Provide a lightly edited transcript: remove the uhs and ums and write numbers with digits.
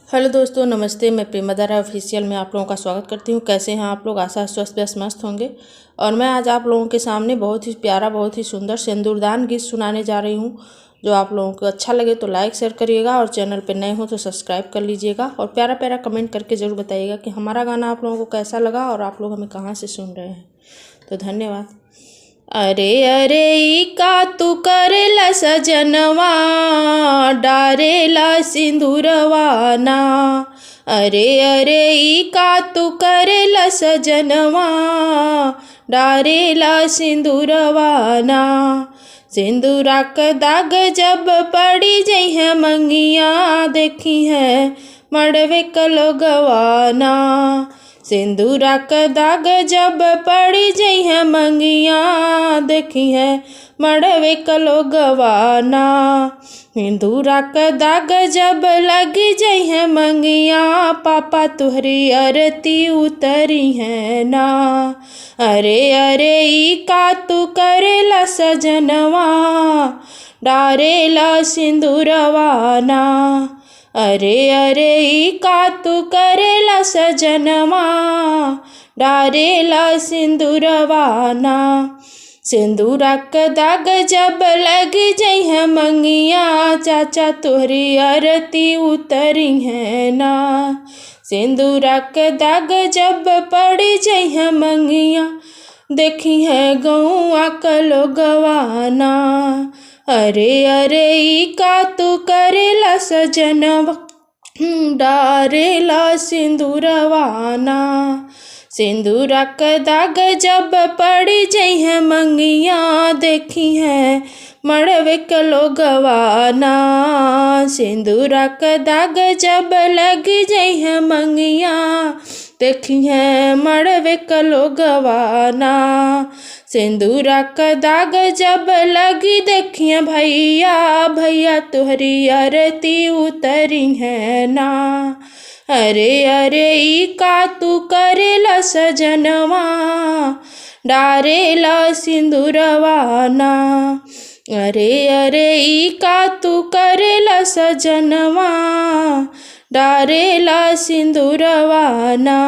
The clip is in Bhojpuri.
हेलो दोस्तों, नमस्ते। मैं प्रेमा दारा ऑफिशियल में आप लोगों का स्वागत करती हूँ। कैसे हैं आप लोग? आशा स्वस्थ व्यस्त मस्त होंगे। और मैं आज आप लोगों के सामने बहुत ही प्यारा, बहुत ही सुंदर सिंदूरदान गीत सुनाने जा रही हूँ। जो आप लोगों को अच्छा लगे तो लाइक शेयर करिएगा, और चैनल पर नए हो तो सब्सक्राइब कर लीजिएगा। और प्यारा प्यारा कमेंट करके ज़रूर बताइएगा कि हमारा गाना आप लोगों को कैसा लगा और आप लोग हमें कहाँ से सुन रहे हैं। तो धन्यवाद। अरे अरे ई का तू करेला सजनवा, डारेला सिंदूरवा ना। अरे अरे ई का तू करेला सजनवा, डारेला सिंदूरवा ना। सिंदूरा क दाग जब पड़ी जई है मंगिया, देखी है मड़वे कलोगवा ना। सिंदूरा क दाग जब पड़ी जई है मंगिया, देखी है मड़वे कलोगवा ना। सिंदूरा क दाग जब लगी जई है मंगिया, पापा तुहरी आरती उतरी है ना। अरे अरे ई का तू करेला सजनवा, डारेला सिंदूरवा ना। अरे अरे ई का तू करेला सजनवा, डारेला सिंदूरवा ना। सिंदूरा क दाग जब लग जई है मंगिया, चाचा तोहरी आरती उतरी है ना। सिंदूरा क दाग जब पड़ी जई है मंगिया, देखी है गौआ कलोगवा ना। अरे अरे ई का तू करेला सजनवा, डारेला सिंदूरवा ना। सिंदूरा क दाग जब पड़ी जई है मंगिया, देखी है मड़वे कलोगवा ना। सिंदूरा क दाग जब लग जई है मंगिया, देखी है मड़वे कलोगवा ना। सिंदूरा क दाग जब लगी, देखिए भैया भैया तुहरी आरती उतरी है ना। अरे अरे ई का तू करेला सजनवा, डारेला सिंदूरवा ना। अरे अरे ई का तू करेला सजनवा, डारेला सिंदूरवा ना।